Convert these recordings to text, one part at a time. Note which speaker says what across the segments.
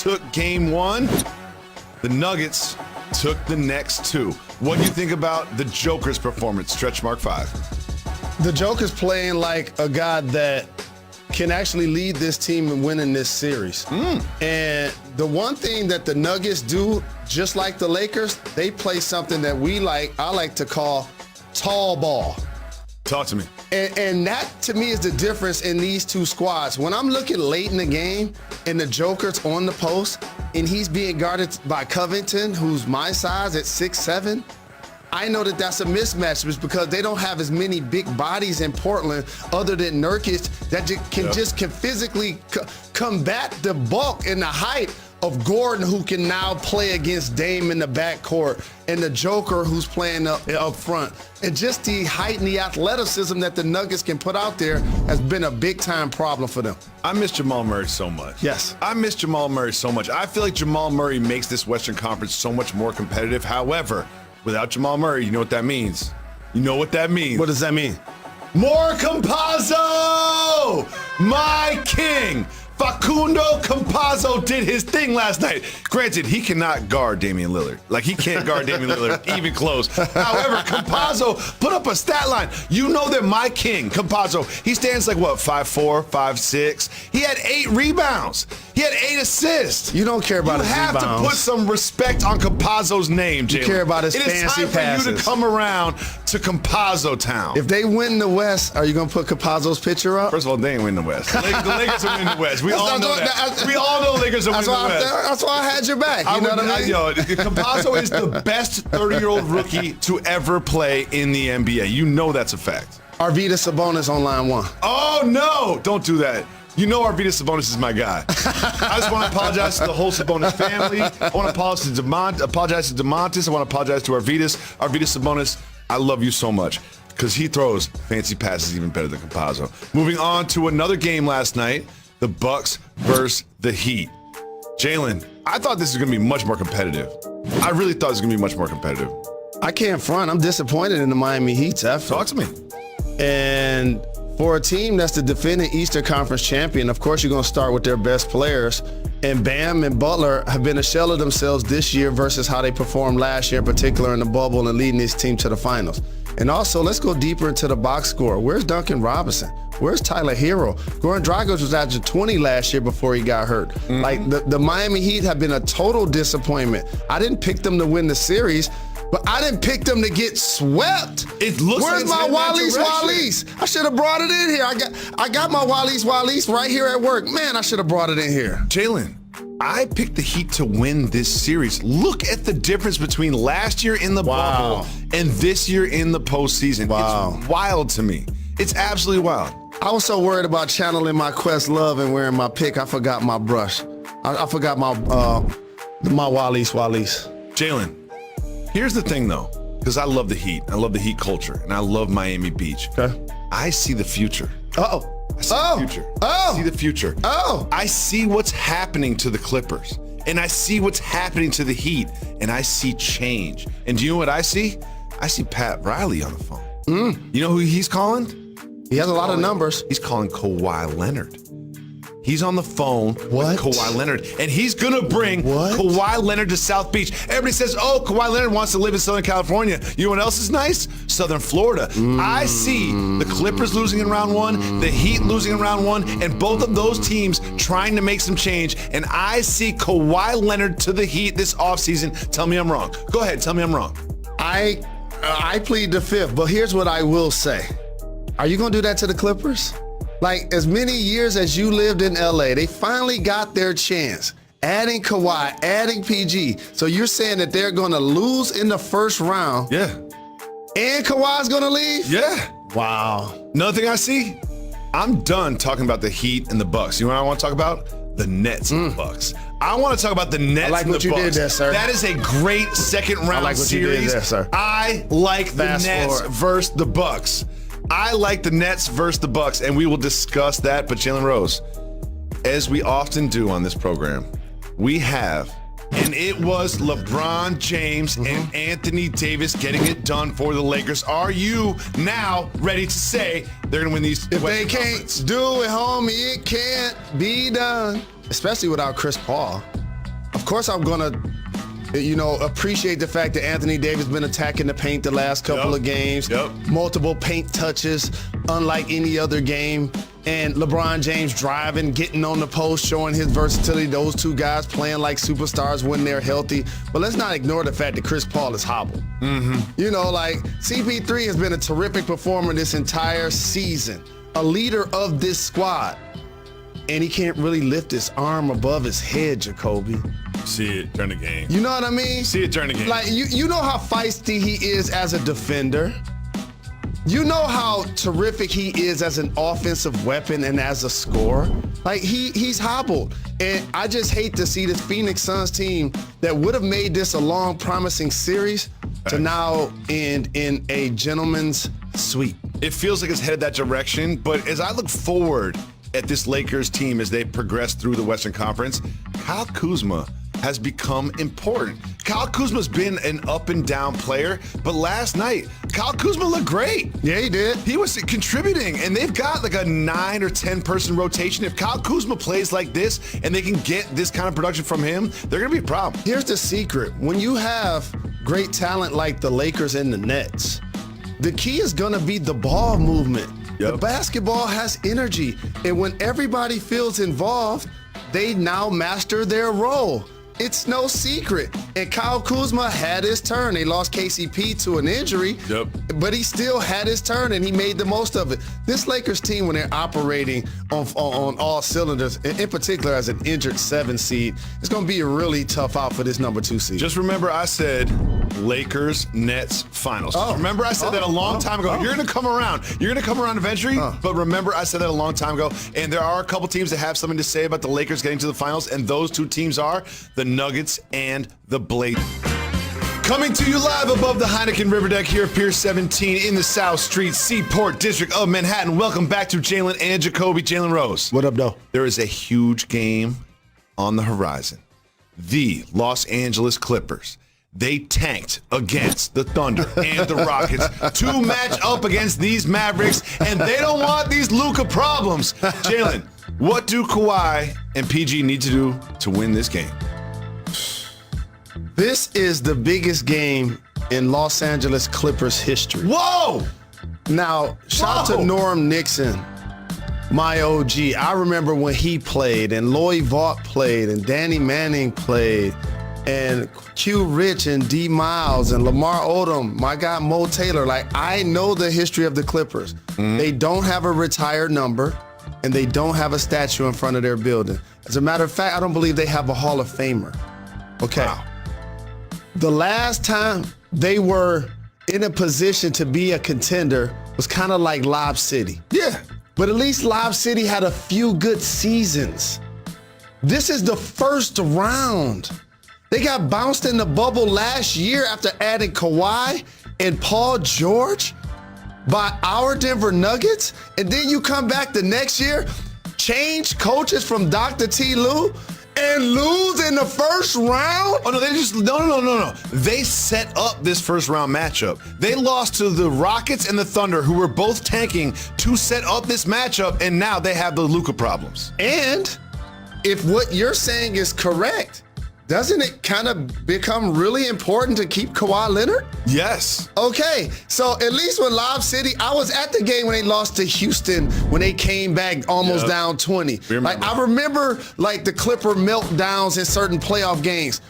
Speaker 1: took game 1. The Nuggets took the next 2. What do you think about the Joker's performance? Stretch mark 5.
Speaker 2: The Joker's playing like a guy that can actually lead this team in winning this series. And the one thing that the Nuggets do, just like the Lakers, they play something that I like to call tall ball.
Speaker 1: Talk to me.
Speaker 2: And that, to me, is the difference in these two squads. When I'm looking late in the game and the Joker's on the post and he's being guarded by Covington, who's my size at 6'7", I know that that's a mismatch because they don't have as many big bodies in Portland other than Nurkic that can physically combat the bulk and the height of Gordon, who can now play against Dame in the backcourt, and the Joker, who's playing up front. And just the height and the athleticism that the Nuggets can put out there has been a big-time problem for them.
Speaker 1: I miss Jamal Murray so much.
Speaker 2: Yes.
Speaker 1: I miss Jamal Murray so much. I feel like Jamal Murray makes this Western Conference so much more competitive. However, without Jamal Murray, you know what that means. You know what that means.
Speaker 2: What does that mean?
Speaker 1: More Campazzo! My king! Facundo Campazzo did his thing last night. Granted, he cannot guard Damian Lillard. Like, he can't guard Damian Lillard even close. However, Campazzo put up a stat line. You know that my king, Campazzo, he stands like, what, 5'4", 5'6"? He had 8 rebounds. He had 8 assists.
Speaker 2: You don't care about his rebounds.
Speaker 1: You have to put some respect on Campazzo's name, Jalen.
Speaker 2: You care about his fancy passes.
Speaker 1: It is time for you to come around to Campazzo Town.
Speaker 2: If they win the West, are you going to put Campazzo's picture up?
Speaker 1: First of all, they ain't win the West. The Lakers will win the West. We all know that. We all know Lakers will win the West.
Speaker 2: That's why I had your back. You know what I mean?
Speaker 1: Campazzo is the best 30-year-old rookie to ever play in the NBA. You know that's a fact.
Speaker 2: Arvydas Sabonis on line 1.
Speaker 1: Oh, no. Don't do that. You know Arvydas Sabonis is my guy. I just want to apologize to the whole Sabonis family. I want to apologize to DeMontis. I want to apologize to Arvydas. Arvydas Sabonis, I love you so much because he throws fancy passes even better than Campazzo. Moving on to another game last night, the Bucks versus the Heat. Jalen, I thought this was going to be much more competitive. I really thought this was going to be much more competitive.
Speaker 2: I can't front. I'm disappointed in the Miami Heat's effort.
Speaker 1: Talk to me.
Speaker 2: And for a team that's the defending Eastern Conference champion, of course you're going to start with their best players. And Bam and Butler have been a shell of themselves this year versus how they performed last year, in particular in the bubble and leading this team to the finals. And also, let's go deeper into the box score. Where's Duncan Robinson? Where's Tyler Hero? Goran Dragic was averaging 20 last year before he got hurt. Like, the Miami Heat have been a total disappointment. I didn't pick them to win the series, but I didn't pick them to get swept.
Speaker 1: It looks
Speaker 2: Where's
Speaker 1: like
Speaker 2: my Wallace? I should have brought it in here. I got my Wallace right here at work. Man, I should have brought it in here.
Speaker 1: Jalen, I picked the Heat to win this series. Look at the difference between last year in the bubble and this year in the postseason.
Speaker 2: Wow.
Speaker 1: It's wild to me. It's absolutely wild.
Speaker 2: I was so worried about channeling my Questlove and wearing my pick, I forgot my brush. I forgot my Wallace.
Speaker 1: Jalen, here's the thing, though, because I love the Heat. I love the Heat culture, and I love Miami Beach.
Speaker 2: Okay.
Speaker 1: I see the future.
Speaker 2: Uh-oh.
Speaker 1: I see the future. I see the future. I see what's happening to the Clippers, and I see what's happening to the Heat, and I see change. And do you know what I see? I see Pat Riley on the phone. You know who he's calling?
Speaker 2: He has a lot of numbers.
Speaker 1: He's calling Kawhi Leonard. He's on the phone with Kawhi Leonard, and he's going to bring Kawhi Leonard to South Beach. Everybody says, oh, Kawhi Leonard wants to live in Southern California. You know what else is nice? Southern Florida. I see the Clippers losing in round 1, the Heat losing in round 1, and both of those teams trying to make some change, and I see Kawhi Leonard to the Heat this offseason. Tell me I'm wrong. Go ahead, tell me I'm wrong.
Speaker 2: I plead the fifth, but here's what I will say. Are you going to do that to the Clippers? Like, as many years as you lived in LA, they finally got their chance. Adding Kawhi, adding PG. So you're saying that they're going to lose in the first round?
Speaker 1: Yeah.
Speaker 2: And Kawhi's going to leave?
Speaker 1: Yeah.
Speaker 2: Wow.
Speaker 1: Another thing I see, I'm done talking about the Heat and the Bucks. You know what I want to talk about? The Nets and the Bucks. I want to talk about the Nets and the Bucks. I like what you did there, sir. That is a great second round series. I like what you did there, sir. I like the Nets versus the Bucks. I like the Nets versus the Bucks, and we will discuss that. But Jalen Rose, as we often do on this program, we have, and it was LeBron James and Anthony Davis getting it done for the Lakers. Are you now ready to say they're going to win these?
Speaker 2: If they can't do it, homie, it can't be done. Especially without Chris Paul. course I'm going to appreciate the fact that Anthony Davis been attacking the paint the last couple of games. Multiple paint touches, unlike any other game. And LeBron James driving, getting on the post, showing his versatility. Those two guys playing like superstars when they're healthy. But let's not ignore the fact that Chris Paul is hobbled. CP3 has been a terrific performer this entire season, a leader of this squad. And he can't really lift his arm above his head, Jacoby.
Speaker 1: See it during the game.
Speaker 2: You know what I mean?
Speaker 1: See it during the game.
Speaker 2: Like, you know how feisty he is as a defender. You know how terrific he is as an offensive weapon and as a scorer. Like, he's hobbled. And I just hate to see this Phoenix Suns team that would have made this a long, promising series to now end in a gentleman's sweep.
Speaker 1: It feels like it's headed that direction, but as I look forward at this Lakers team as they progress through the Western Conference, Kyle Kuzma has become important. Kyle Kuzma's been an up and down player, but last night, Kyle Kuzma looked great.
Speaker 2: Yeah, he did.
Speaker 1: He was contributing, and they've got like a 9 or 10 person rotation. If Kyle Kuzma plays like this and they can get this kind of production from him, they're gonna be a problem.
Speaker 2: Here's the secret. When you have great talent like the Lakers and the Nets, the key is gonna be the ball movement. The basketball has energy, and when everybody feels involved, they now master their role. It's no secret. And Kyle Kuzma had his turn. They lost KCP to an injury, but he still had his turn, and he made the most of it. This Lakers team, when they're operating on all cylinders, in particular as an injured 7 seed, it's going to be a really tough out for this number 2 seed.
Speaker 1: Just remember I said Lakers, Nets, finals. Remember I said that a long time ago. You're going to come around. You're going to come around eventually, but remember I said that a long time ago. And there are a couple teams that have something to say about the Lakers getting to the finals, and those 2 teams are the Nuggets and the Blazers. Coming to you live above the Heineken River Deck here at Pier 17 in the South Street Seaport District of Manhattan. Welcome back to Jalen and Jacoby Jalen Rose.
Speaker 2: What up, though?
Speaker 1: There is a huge game on the horizon. The Los Angeles Clippers. They tanked against the Thunder and the Rockets to match up against these Mavericks, and they don't want these Luka problems. Jalen, what do Kawhi and PG need to do to win this game?
Speaker 2: This is the biggest game in Los Angeles Clippers history.
Speaker 1: Whoa!
Speaker 2: Now, shout out to Norm Nixon, my OG. I remember when he played, and Lloyd Vaught played, and Danny Manning played, and Q Rich and D Miles and Lamar Odom, my guy Mo Taylor. Like, I know the history of the Clippers. They don't have a retired number, and they don't have a statue in front of their building. As a matter of fact, I don't believe they have a Hall of Famer. Okay.
Speaker 1: Wow.
Speaker 2: The last time they were in a position to be a contender was kind of like Lob City.
Speaker 1: Yeah.
Speaker 2: But at least Lob City had a few good seasons. This is the first round. They got bounced in the bubble last year after adding Kawhi and Paul George by our Denver Nuggets. And then you come back the next year, change coaches from Dr. T. Lue, and lose in the first round?
Speaker 1: Oh, no, they just, no. They set up this first round matchup. They lost to the Rockets and the Thunder, who were both tanking to set up this matchup, and now they have the Luka problems.
Speaker 2: And if what you're saying is correct, doesn't it kind of become really important to keep Kawhi Leonard?
Speaker 1: Yes.
Speaker 2: Okay, so at least with Lob City, I was at the game when they lost to Houston when they came back almost down 20. Like, I remember like the Clipper meltdowns in certain playoff games,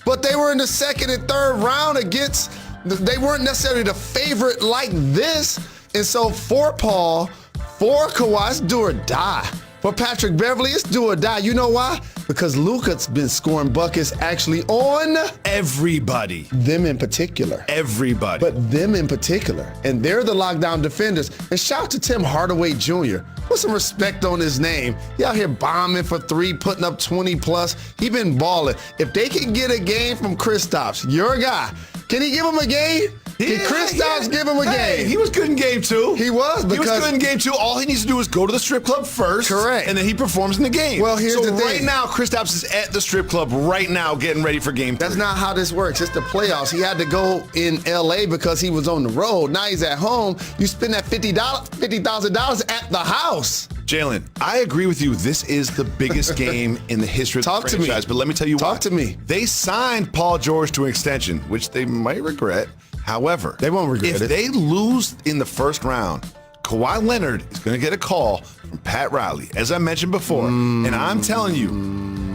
Speaker 2: but they were in the second and third round against, they weren't necessarily the favorite like this. And so for Paul, for Kawhi, it's do or die. For Patrick Beverly, it's do or die. You know why? Because Luka's been scoring buckets actually on
Speaker 1: everybody.
Speaker 2: Them in particular.
Speaker 1: Everybody.
Speaker 2: But them in particular. And they're the lockdown defenders. And shout out to Tim Hardaway Jr. Put some respect on his name. He out here bombing for 3, putting up 20 plus. He been balling. If they can get a game from Kristaps, your guy, can he give him a game? Can Kristaps give him a game?
Speaker 1: He was good in game 2.
Speaker 2: He was
Speaker 1: good in game 2. All he needs to do is go to the strip club first.
Speaker 2: Correct.
Speaker 1: And then he performs in the game.
Speaker 2: Well, here's the thing.
Speaker 1: Right now, Kristaps is at the strip club right now getting ready for game 3.
Speaker 2: That's not how this works. It's the playoffs. He had to go in L.A. because he was on the road. Now he's at home. You spend that $50,000 at the house.
Speaker 1: Jalen, I agree with you. This is the biggest game in the history of the franchise. But let me tell you why.
Speaker 2: Talk to me.
Speaker 1: They signed Paul George to an extension, which they might regret. However,
Speaker 2: they won't regret it.
Speaker 1: If they lose in the first round, Kawhi Leonard is going to get a call from Pat Riley, as I mentioned before. And I'm telling you,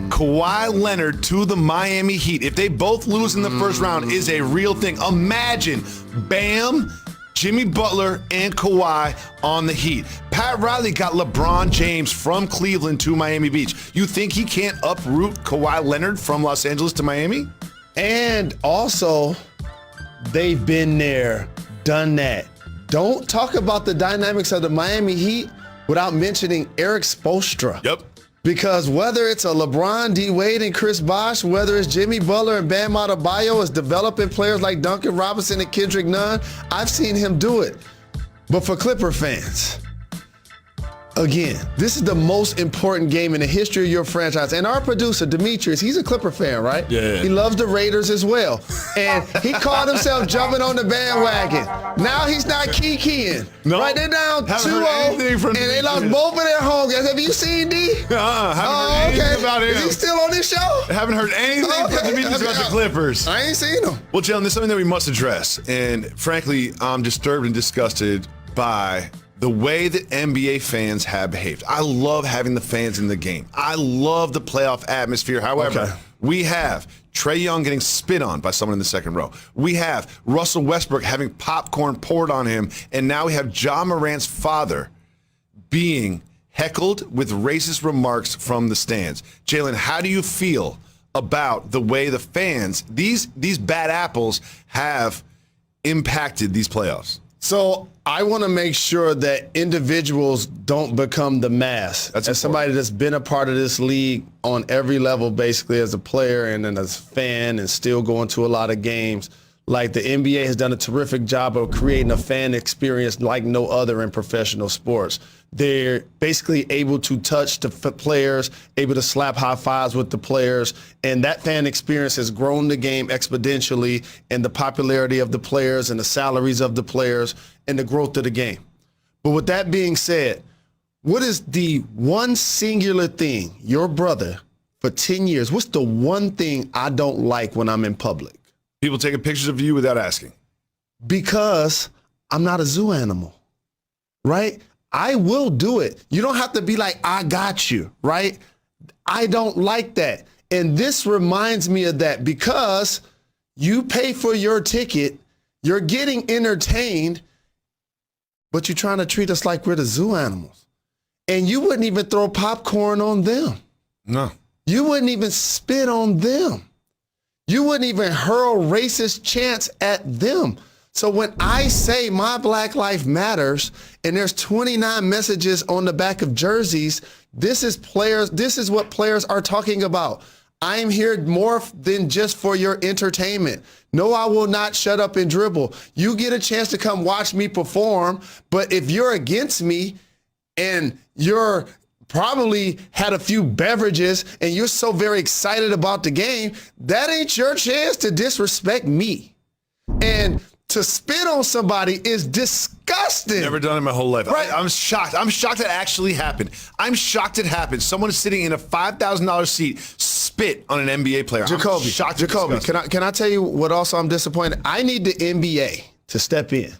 Speaker 1: Kawhi Leonard to the Miami Heat, if they both lose in the first round, is a real thing. Imagine Bam, Jimmy Butler, and Kawhi on the Heat. Pat Riley got LeBron James from Cleveland to Miami Beach. You think he can't uproot Kawhi Leonard from Los Angeles to Miami?
Speaker 2: And also, they've been there, done that. Don't talk about the dynamics of the Miami Heat without mentioning Eric Spoelstra.
Speaker 1: Yep.
Speaker 2: Because whether it's a LeBron, D. Wade, and Chris Bosh, whether it's Jimmy Butler and Bam Adebayo is developing players like Duncan Robinson and Kendrick Nunn, I've seen him do it. But for Clipper fans, again, this is the most important game in the history of your franchise. And our producer, Demetrius, he's a Clipper fan, right?
Speaker 1: Yeah.
Speaker 2: He loves the Raiders as well. And he called himself jumping on the bandwagon. Now he's not kikiing.
Speaker 1: No.
Speaker 2: Right, they're down 2-0, and they lost both of their home games. Have you seen D?
Speaker 1: Haven't heard anything about him.
Speaker 2: Is he still on this show?
Speaker 1: Haven't heard anything from Demetrius about the Clippers.
Speaker 2: I ain't seen him.
Speaker 1: Well, Jalen, there's something that we must address. And frankly, I'm disturbed and disgusted by the way that NBA fans have behaved. I love having the fans in the game. I love the playoff atmosphere. However, we have Trae Young getting spit on by someone in the second row. We have Russell Westbrook having popcorn poured on him. And now we have Ja Morant's father being heckled with racist remarks from the stands. Jalen, how do you feel about the way the fans, these bad apples, have impacted these playoffs?
Speaker 2: So I want to make sure that individuals don't become the mass. As somebody that's been a part of this league on every level, basically as a player and then as a fan and still going to a lot of games, like the NBA has done a terrific job of creating a fan experience like no other in professional sports. They're basically able to touch the players, able to slap high fives with the players, and that fan experience has grown the game exponentially, and the popularity of the players and the salaries of the players and the growth of the game. But with that being said, what is the one singular thing, your brother, for 10 years, what's the one thing I don't like when I'm in public?
Speaker 1: People taking pictures of you without asking.
Speaker 2: Because I'm not a zoo animal, right? I will do it. You don't have to be like, I got you, right? I don't like that. And this reminds me of that because you pay for your ticket, you're getting entertained, but you're trying to treat us like we're the zoo animals. And you wouldn't even throw popcorn on them.
Speaker 1: No.
Speaker 2: You wouldn't even spit on them. You wouldn't even hurl racist chants at them. So when I say my Black Life Matters and there's 29 messages on the back of jerseys, this is what players are talking about. I am here more than just for your entertainment. No, I will not shut up and dribble. You get a chance to come watch me perform, but if you're against me and you're probably had a few beverages and you're so very excited about the game, that ain't your chance to disrespect me. And to spit on somebody is disgusting.
Speaker 1: Never done it in my whole life.
Speaker 2: Right.
Speaker 1: I'm shocked. I'm shocked it actually happened. I'm shocked it happened. Someone is sitting in a $5,000 seat, spit on an NBA player.
Speaker 2: Jacoby, can I tell you what also I'm disappointed? I need the NBA to step in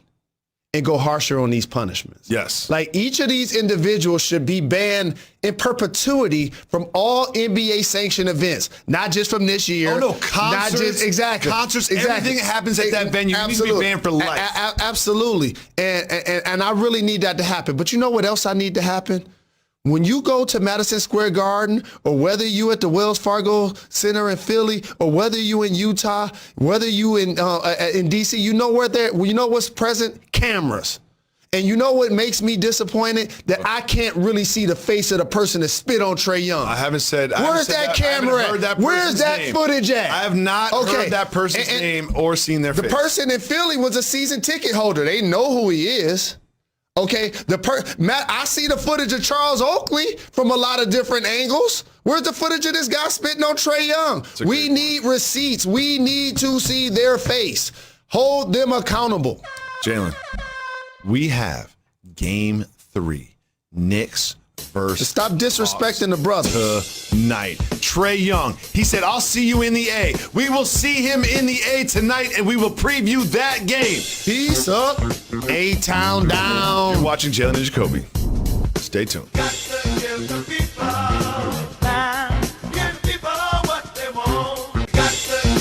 Speaker 2: and go harsher on these punishments.
Speaker 1: Yes.
Speaker 2: Like each of these individuals should be banned in perpetuity from all NBA sanctioned events, not just from this year.
Speaker 1: Oh no, concerts,
Speaker 2: not just, exactly.
Speaker 1: Concerts, everything that happens at that venue needs to be banned for life.
Speaker 2: Absolutely. And I really need that to happen. But you know what else I need to happen? When you go to Madison Square Garden, or whether you at the Wells Fargo Center in Philly, or whether you in Utah, whether you in DC, you know what's present? Cameras. And you know what makes me disappointed? That I can't really see the face of the person that spit on Trae Young.
Speaker 1: I haven't said.
Speaker 2: Where's that camera at? Where's that footage at?
Speaker 1: I have not heard that person's name or seen their face.
Speaker 2: The person in Philly was a season ticket holder. They know who he is. Okay, Matt, I see the footage of Charles Oakley from a lot of different angles. Where's the footage of this guy spitting on Trae Young? We need receipts. We need to see their face. Hold them accountable.
Speaker 1: Jalen, we have Game 3, Knicks first.
Speaker 2: Stop disrespecting the brother.
Speaker 1: Tonight. Trae Young, he said, I'll see you in the A. We will see him in the A tonight, and we will preview that game.
Speaker 2: Peace up. A-Town down.
Speaker 1: You're watching Jalen Jacoby. Stay tuned.
Speaker 3: Got to give the people